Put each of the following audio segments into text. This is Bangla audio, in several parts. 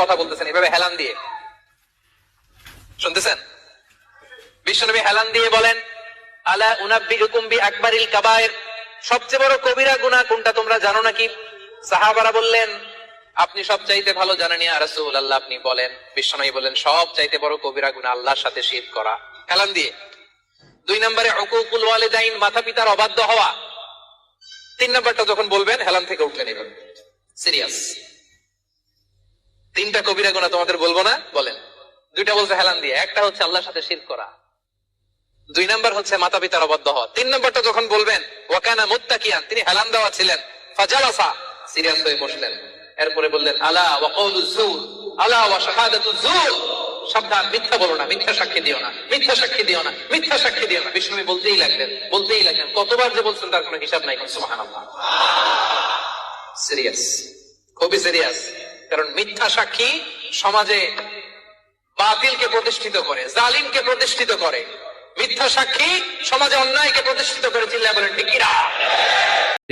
কথা বলতেছেন এভাবে হেলান দিয়ে, শুনতেছেন? বিশ্বনবী হেলান দিয়ে বলেন, আলা উনাব্বিউকুম বিআকবারিল কাবায়ের, সবচেয়ে বড় কবিরা গুনাহ কোনটা তোমরা জানো নাকি? সাহাবারা বললেন, আপনি সবচাইতে ভালো জানেন ইয়া রাসূলুল্লাহ, আপনি বলেন। বিশ্বনবী বলেন, সবচাইতে বড় কবিরা গুনাহ আল্লাহর সাথে শিরক করা, হেলান দিয়ে। 2 নম্বরে উকুকুল ওয়ালিদাইন, মাতা পিতার অবাধ্য হওয়া। 3 নম্বরটা যখন বলবেন হেলান থেকে উঠলেন, এবার সিরিয়াস। 3টা কবিরা গুনাহ তোমাদের বলবো না, বলেন। 2টা বলছে হেলান দিয়ে, একটা হচ্ছে আল্লাহর সাথে শিরক করা, 2 নম্বর হচ্ছে মাতা পিতার অবাধ্য হওয়া। 3 নম্বরটা যখন বলবেন, ওয়াকানা মুত্তাকিয়ান, তিনি হেলান দেওয়া ছিলেন, ফাজালাসা, সিরিয়াস হয়ে বসলেন। এরপরে বললেন, আলা ওয়া কওলুজ যুর, আলা ওয়া শাহাদাতুজ যুর, সাবধান, মিথ্যা বলো না, মিথ্যা সাক্ষী দিও না, মিথ্যা সাক্ষী দিও না, মিথ্যা সাক্ষী দিও না। বিষ্ণু বলতেই লাগলেন, বলতেই লাগলেন, কতবার যে বলছেন তার কোনো হিসাব নাই। সুবহানাল্লাহ। সিরিয়াস, খুবই সিরিয়াস। কারণ মিথ্যা সাক্ষী সমাজে বাতিলকে প্রতিষ্ঠিত করে, জালিমকে প্রতিষ্ঠিত করে। মিথ্যা সাক্ষী সমাজে অন্যায়কে প্রতিষ্ঠিত করে। চিল্লায় বলেন ঠিক কিনা?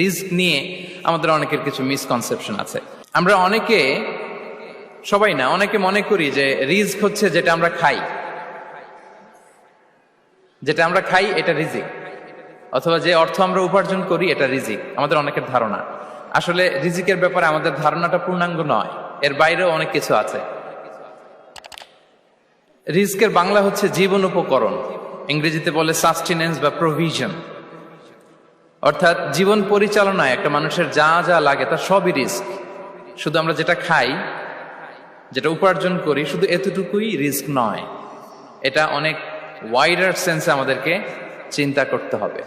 রিস্ক নিয়ে আমাদের অনেকের কিছু মিসকনসেপশন আছে। আমরা অনেকে, সবাই না, অনেকে মনে করি যে রিস্ক হচ্ছে যেটা আমরা খাই, যেটা আমরা খাই এটা রিজিক, অথবা যে অর্থ আমরা উপার্জন করি এটা রিজিক। আমাদের অনেকের ধারণা। আসলে রিজিকের ব্যাপারে আমাদের ধারণাটা পূর্ণাঙ্গ নয়, এর বাইরেও অনেক কিছু আছে। রিস্কের বাংলা হচ্ছে জীবন উপকরণ, ইংরেজিতে বলে সাস্টেনেন্স বা প্রভিশন। অর্থাৎ জীবন পরিচালনায় একটা মানুষের যা যা লাগে তার সবই রিস্ক। শুধু আমরা যেটা খাই, যেটা উপার্জন করি, শুধু এতটুকুই রিস্ক নয়। এটা অনেক ওয়াইডার সেন্সে আমাদেরকে চিন্তা করতে হবে।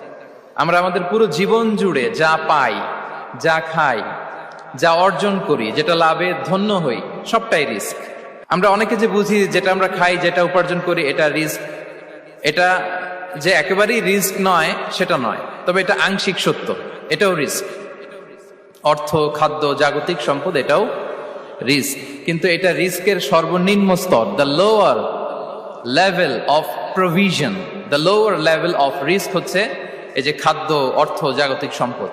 আমরা আমাদের পুরো জীবন জুড়ে যা পাই, যা খাই, যা অর্জন করি, যেটা লাভে ধন্য হই, সবটাই রিস্ক। আমরা অনেকে যে বুঝি যেটা আমরা খাই, যেটা উপার্জন করি এটা রিস্ক, এটা যে একেবারেই রিস্ক নয় সেটা নয়, তবে এটা আংশিক সত্য, এটাও রিস্ক। অর্থ, খাদ্য, জাগতিক সম্পদ, এটাও রিস্ক। কিন্তু এটা রিস্কের সর্বনিম্ন স্তর, the lower level of provision, the lower level of risk হচ্ছে এই যে খাদ্য, অর্থ, জাগতিক সম্পদ।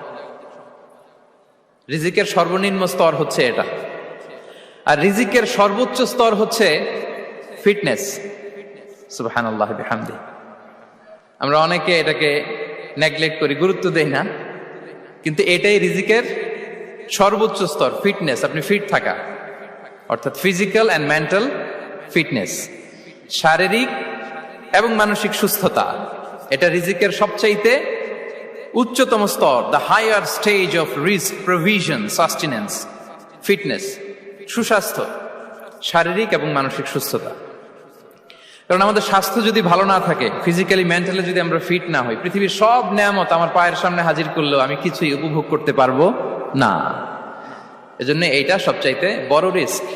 রিজিকের সর্বনিম্ন স্তর হচ্ছে এটা। আর রিজিকের সর্বোচ্চ স্তর হচ্ছে ফিটনেস। সুবহানাল্লাহ বিহামদি। আমরা অনেকে এটাকে নেগলেক্ট করি, গুরুত্ব দেই না, কিন্তু এটাই রিজিকের সর্বোচ্চ স্তর, ফিটনেস। আপনি ফিট থাকা, অর্থাৎ ফিজিক্যাল অ্যান্ড মেন্টাল ফিটনেস, শারীরিক এবং মানসিক সুস্থতা, এটা রিজিকের সবচাইতে উচ্চতম স্তর, the higher stage of risk, provision, sustenance, fitness, সুস্বাস্থ্য, শারীরিক এবং মানসিক সুস্থতা। কারণ আমাদের স্বাস্থ্য যদি ভালো না থাকে, ফিজিক্যালি মেন্টালি যদি আমরা ফিট না হই, পৃথিবীর সব নেয়ামত আমার পায়ের সামনে হাজির করলেও আমি কিছুই উপভোগ করতে পারবো না। এজন্য এইটা সবচাইতে বড় রিস্ক।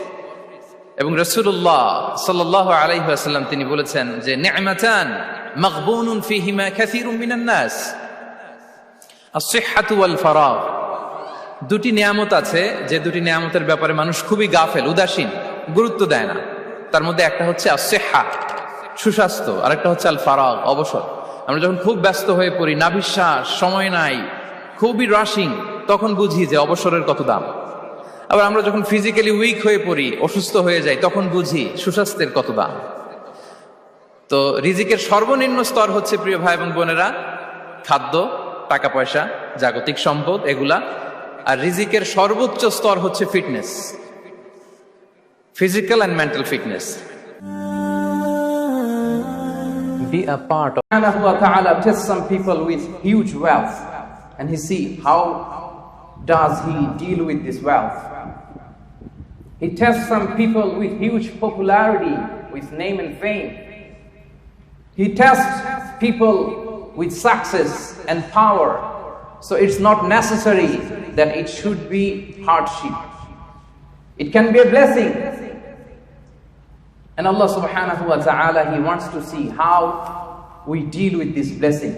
এবং রাসূলুল্লাহ সাল্লাল্লাহু আলাইহি ওয়াসাল্লাম তিনি বলেছেন যে নি'মাতান মাগবুনুন ফীহিমা কাসীরুম মিনান নাস, আস-সিহহাতু ওয়াল ফারাগ। 2টি নিয়ামত আছে যে 2টি নিয়ামতের ব্যাপারে মানুষ খুবই গাফেল, উদাসীন, গুরুত্ব দেয় না। তার মধ্যে একটা হচ্ছে আস-সিহহা, সুস্বাস্থ্য, আর একটা হচ্ছে আল ফারাগ, অবসর। আমরা যখন খুব ব্যস্ত হয়ে পড়ি, নাভিশ্বাস, সময় নাই, খুবই রাশিং, তখন বুঝি যে অবসরের কত দাম। আবার আমরা যখন ফিজিক্যালি উইক হয়ে পড়ি, অসুস্থ হয়ে যাই, তখন বুঝি সুস্বাস্থ্যের কত দাম। তো রিজিকের সর্বনিম্ন স্তর হচ্ছে, প্রিয় ভাই এবং বোনেরা, খাদ্য, টাকা পয়সা, জাগতিক সম্পদ, এগুলা। আর রিজিকের সর্বোচ্চ স্তর হচ্ছে fitness, physical and mental fitness. Be a part of. Allah Ta'ala tests some people with huge wealth, and He see how does He deal with this wealth. He tests some people with huge popularity, with name and fame. He tests people with success and power. So it's not necessary that it should be hardship. It can be a blessing. And Allah subhanahu wa ta'ala, He wants to see how we deal with this blessing.